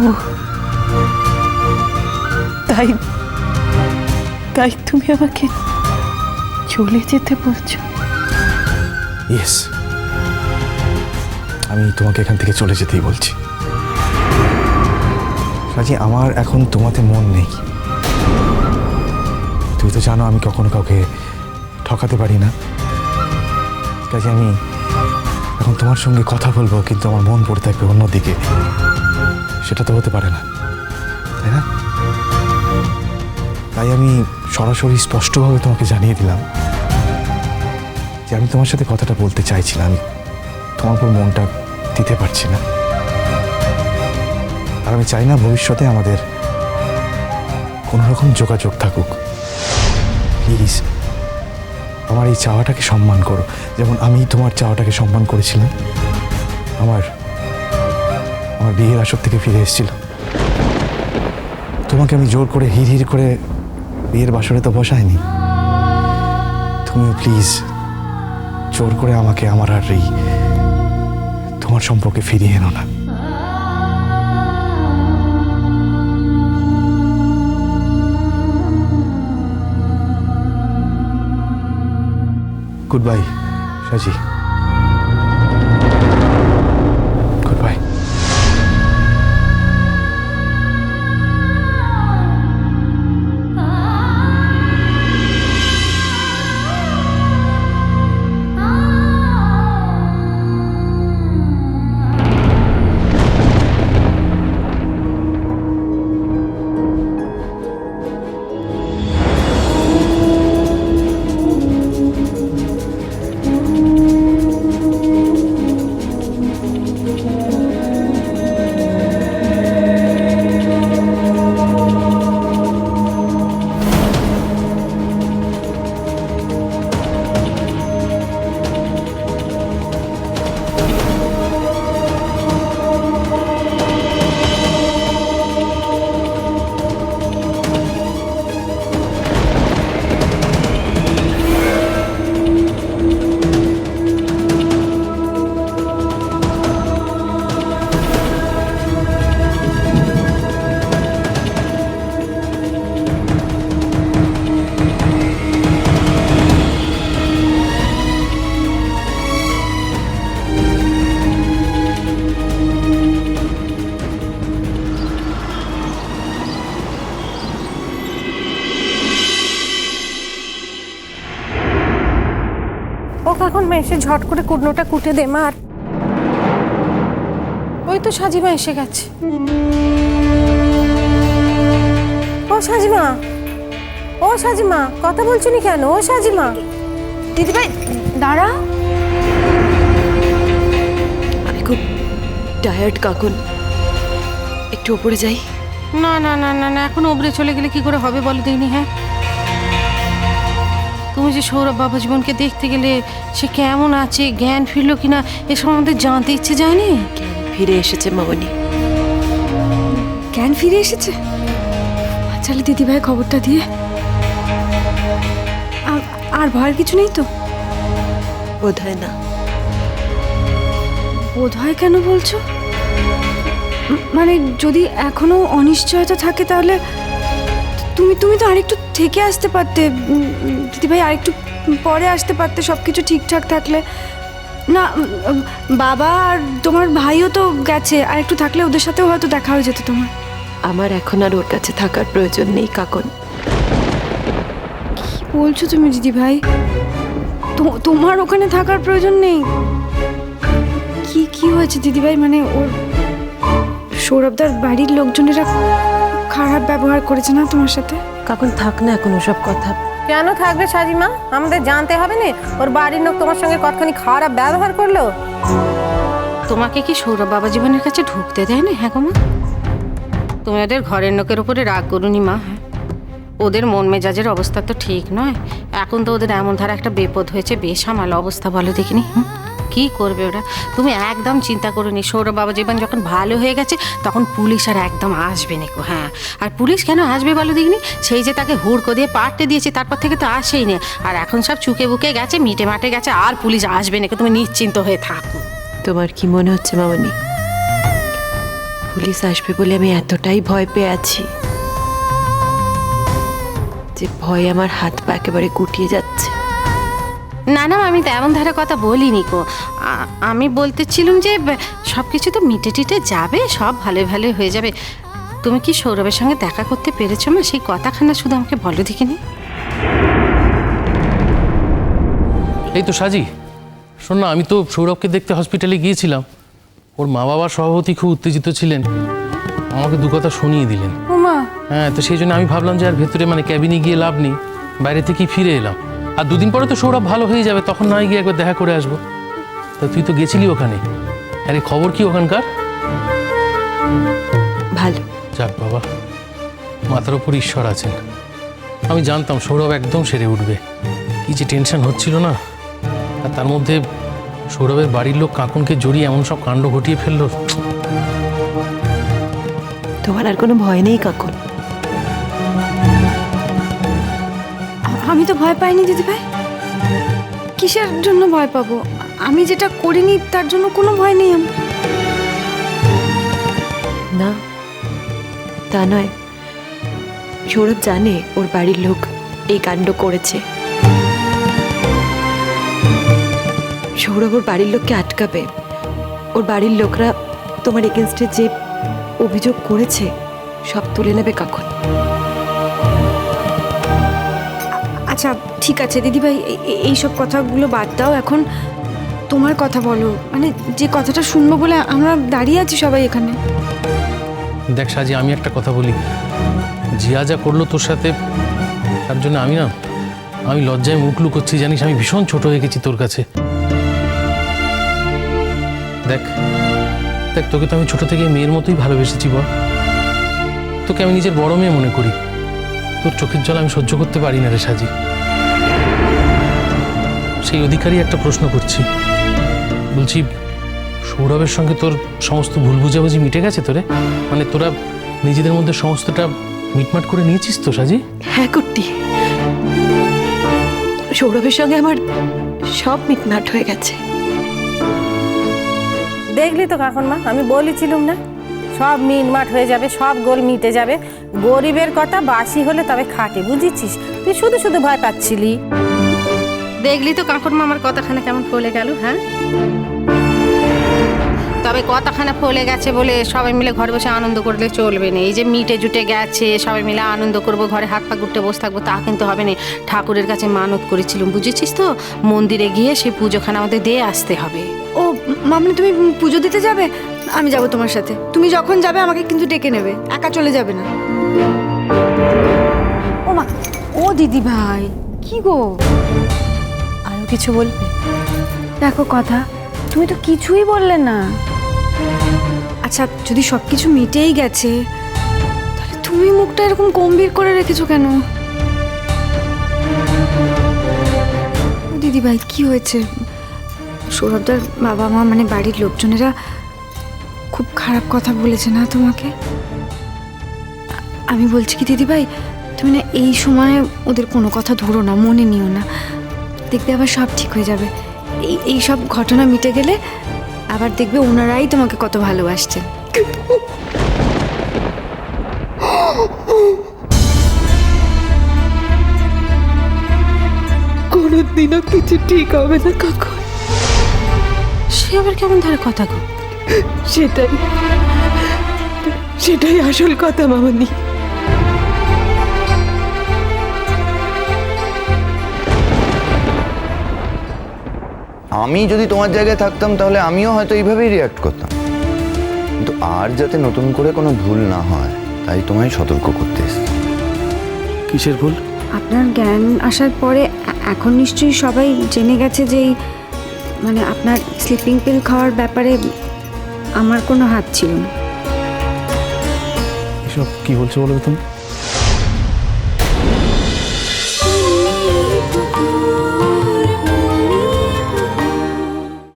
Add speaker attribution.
Speaker 1: ও তাই তাই তুমি আমাকে চলে যেতে বলছো?
Speaker 2: ইয়েস, আমি তোমাকে এখান থেকে চলে যেতেই বলছি। সাজি, আমার এখন তোমাতে মন নেই। তুমি তো জানো আমি কখনো কাউকে ঠকাতে পারি না। কাজে আমি এখন তোমার সঙ্গে কথা বলবো, কিন্তু আমার মন পড়ে থাকবে অন্যদিকে। সেটা তো হতে পারে না, তাই না? তাই আমি সরাসরি স্পষ্টভাবে তোমাকে জানিয়ে দিলাম যে আমি তোমার সাথে কথাটা বলতে চাইছিলাম, আমি তোমার উপর মনটা দিতে পারছি না। আর আমি চাই না ভবিষ্যতে আমাদের কোনো রকম যোগাযোগ থাকুক। প্লিজ আমার এই চাওয়াটাকে সম্মান করো, যেমন আমি তোমার চাওয়াটাকে সম্মান করেছিলাম। আমার বিয়ের আসর থেকে ফিরে এসেছিল, তোমাকে আমি জোর করে হিড় করে বিয়ের বাসরে তো বসায়নি। তুমিও প্লিজ জোর করে আমাকে আমার আর এই তোমার সম্পর্কে ফিরিয়ে এনো না। গুড বাই সাজি, গুড বাই।
Speaker 3: এখন মা এসে ঝট করে কুটনোটা কুটে দে মা। ওই তো সাজিমা এসে গেছে। ও সাজিমা, ও সাজিমা, কথা বলছো না কেন? ও সাজিমা।
Speaker 4: দিদিভাই দাঁড়া, আমি খুব টায়ার্ড কাকুন, একটু উপরে যাই।
Speaker 3: না না না না না, এখন ওপরে চলে গেলে কি করে হবে বলো দেখিনি? হ্যাঁ, তুমি যে সৌরভ বাবা জীবনকে দেখতে গেলে সে কেমন আছে, জ্ঞান ফিরলো কিনা, এসব আমাদের জানতে ইচ্ছে যায়নি?
Speaker 4: জ্ঞান ফিরে এসেছে মামনি।
Speaker 5: জ্ঞান ফিরে এসেছে? চালে দিদিভাই খবরটা দিয়ে। আর ভয়ের কিছু নেই তো?
Speaker 4: বোধ হয় না।
Speaker 5: বোধ হয় কেন বলছো? মানে যদি এখনো অনিশ্চয়তা থাকে তাহলে তুমি তো আরেকটু থেকে আসতে পারতে দিদিভাই, আরেকটু পরে আসতে পারতে সবকিছু ঠিকঠাক থাকলে। না, বাবা আর তোমার ভাইও তো গেছে, আর একটু থাকলে ওদের সাথেও হয়তো দেখা হয়ে যেত তোমার।
Speaker 4: আমার এখন আর ওর কাছে থাকার প্রয়োজন নেই কাকুন।
Speaker 5: কি বলছো তুমি দিদিভাই? তোমার ওখানে থাকার প্রয়োজন নেই? কি হয়েছে দিদিভাই? মানে ওর সৌরভদার বাড়ির লোকজনেরা খারাপ ব্যবহার করেছে না তোমার সাথে?
Speaker 4: কাকুন থাক না এখন ওসব কথা।
Speaker 3: কেন থাকবে সাজিমা? আমাদের জানতে হবে না ওর বাড়ির লোক তোমার সঙ্গে কতখানি খারাপ ব্যবহার করলো? তোমাকে কি সৌরভ বাবা জীবনের কাছে ঢুকতে দেয় না? হ্যাঁ গো মা, তুমি ওদের ঘরের লোকের উপরে রাগ করুনি মা। হ্যাঁ, ওদের মন মেজাজের অবস্থা তো ঠিক নয় এখন। তো ওদের এমন ধারা একটা বিপদ হয়েছে, বেসামাল অবস্থা, বলো দেখিনি। কি করবে ওরা? তুমি একদম চিন্তা করোনি। সৌরভ বাবা জীবন যখন ভালো হয়ে গেছে তখন পুলিশ আর একদম আসবে না। হ্যাঁ, আর পুলিশ কেন আসবে বলো দেখিনি? সেই যে তাকে হুড়কো দিয়ে পাঠতে দিয়েছে তারপর থেকে তো আসেই না। আর এখন সব চুকে বুকে গেছে, মিটে মাঠে গেছে, আর পুলিশ আসবে না। তুমি নিশ্চিন্ত হয়ে থাকো।
Speaker 4: তোমার কি মনে হচ্ছে মামনি পুলিশ আসবে বলে আমি এতটাই ভয় পেয়ে আছি যে ভয় আমার হাত পা একেবারে গুটিয়ে যাচ্ছে।
Speaker 3: না না, আমি তেমন ধারে কথা বলিনি কো। আমি বলতেছিলাম যে সব কিছু তো মিটে টিটে যাবে, সব ভালো ভালো হয়ে যাবে। তুমি কি সৌরভের সঙ্গে দেখা করতে পেরেছো না? সেই কথাখানা শুধু আমাকে বলো দেখিনি।
Speaker 6: এই তো সাজি, শোন না, আমি তো সৌরভকে দেখতে হসপিটালে গিয়েছিলাম। ওর মা বাবার সভাপতি খুব উত্তেজিত ছিলেন, আমাকে দু কথা শুনিয়ে দিলেন।
Speaker 1: ওমা,
Speaker 6: হ্যাঁ, তো সেই জন্য আমি ভাবলাম যে আর ভেতরে মানে ক্যাবিনে গিয়ে লাভ নেই, বাইরে থেকেই ফিরে এলাম। আর দুদিন পরে তো সৌরভ ভালো হয়ে যাবে, তখন না গিয়ে একবার দেখা করে আসবো। তা তুই তো গেছিলি ওখানে, আরে খবর কি ওখানকার?
Speaker 4: ভালো।
Speaker 6: যাক বাবা, মাথার ওপর ঈশ্বর আছেন। আমি জানতাম সৌরভ একদম সেরে উঠবে, কি যে টেনশন হচ্ছিল না। আর তার মধ্যে সৌরভের বাড়ির লোক কাকুনকে জড়িয়ে এমন সব কাণ্ড ঘটিয়ে ফেললো।
Speaker 4: তোমার আর কোনো ভয় নেই কাকুন?
Speaker 5: আমি তো ভয় পাইনি দিদিভাই। কিসের জন্য ভয় পাবো? আমি যেটা করিনি তার জন্য কোনো ভয় নেই আমার।
Speaker 4: না, তা নয়। সৌরভ জানে ওর বাড়ির লোক এই কাণ্ড করেছে। সৌরভ ওর বাড়ির লোককে আটকাবে। ওর বাড়ির লোকরা তোমার এগেনস্টে যে অভিযোগ করেছে সব তুলে নেবে কাকুন।
Speaker 5: আচ্ছা ঠিক আছে দিদিভাই, এইসব কথাগুলো বাদ দাও। এখন তোমার কথা বলো, মানে যে কথাটা শুনবো বলে আমরা দাঁড়িয়ে আছি সবাই এখানে।
Speaker 6: দেখ সাজি, আমি একটা কথা বলি, জিয়া যা করলো তোর সাথে, তার জন্য আমি লজ্জায় মুখ লুকোচ্ছি, জানিস। আমি ভীষণ ছোট হয়ে গেছি তোর কাছে। দেখ দেখ, তোকে তো আমি ছোট থেকে মেয়ের মতোই ভালোবেসেছি বল। তোকে আমি নিজের বড় মেয়ে মনে করি। তোর চোখের জল আমি সহ্য করতে পারি না রে সাজি। সেই অধিকারই একটা প্রশ্ন করছি, বলছি সৌরভের সঙ্গে তোর সমস্ত ভুল বুঝাবুঝি মিটে গেছে তোরে? মানে তোরা নিজেদের মধ্যে সমস্তটা মিটমাট করে নিয়েছিস তো সাজি?
Speaker 4: হ্যাঁ কুট্টি, সৌরভের সঙ্গে আমার সব মিটমাট হয়ে গেছে।
Speaker 3: দেখলি তো কাকুনমা, আমি বলেছিলুম না সব মিটমাট হয়ে যাবে, সব গোল মিটে যাবে। গরিবের কথা বাসি হলে তবে খাটে, বুঝেছিস? তুই শুধু শুধু ভয় পাচ্ছিলি। দেখলি তো কাকুনমা আমার কথাখানা কেমন ফলে গেল। হ্যাঁ, তবে কথাখানা ফলে গেছে বলে সবাই মিলে ঘরে বসে আনন্দ করলে চলবে না। এই যে মিটে জুটে গেছে, সবাই মিলে আনন্দ করবো, ঘরে হাত পা গুটে বসে থাকবো, তা কিন্তু হবে না। ঠাকুরের কাছে মানত করেছিলাম, বুঝেছিস তো? মন্দিরে গিয়ে সেই পুজোখানা আমাদের দিয়ে আসতে হবে।
Speaker 5: ও মামনি, তুমি পুজো দিতে যাবে? আমি যাব তোমার সাথে। তুমি যখন যাবে আমাকে কিন্তু ডেকে নেবে, একা চলে যাবে না। ও মা, ও দিদি ভাই, কি গো?
Speaker 4: আরো কিছু বলবে?
Speaker 5: দেখো কথা, তুমি তো কিছুই বললে না। আচ্ছা, যদি সব কিছু মিটেই গেছে তাহলে তুমি মুখটা এরকম গম্ভীর করে রেখেছো কেন? দিদি ভাই, কি হয়েছে? সৌরভদার বাবা মা, মানে বাড়ির লোকজনেরা খুব খারাপ কথা বলেছে না তোমাকে? আমি বলছি কি দিদি ভাই, তুমি না এই সময় ওদের কোনো কথা ধরো না, মনে নিও না। দেখবে আবার সব ঠিক হয়ে যাবে। এই সব ঘটনা মিটে গেলে আবার দেখবে ওনারাই তোমাকে কত ভালোবাসছেন।
Speaker 4: কোনোদিনও কিছু ঠিক হবে না কাকু।
Speaker 3: সে আবার কেমন ধারে কথা গো?
Speaker 4: সেটাই আসল কথা মামনি।
Speaker 7: আমি যদি তোমার জায়গায় থাকতাম তাহলে আমিও হয়তো এইভাবেই রিয়াক্ট করতাম, কিন্তু আর যাতে নতুন করে কোনো ভুল না হয় তাই তোমায় সতর্ক করতে এসেছি।
Speaker 2: কিসের ভুল?
Speaker 5: আপনার জ্ঞান আসার পরে এখন নিশ্চয়ই সবাই জেনে গেছে যে মানে আপনার স্লিপিং পিল খাওয়ার ব্যাপারে আমার কোনো হাত ছিল না।
Speaker 2: এসব কি বলছো বলো তুমি?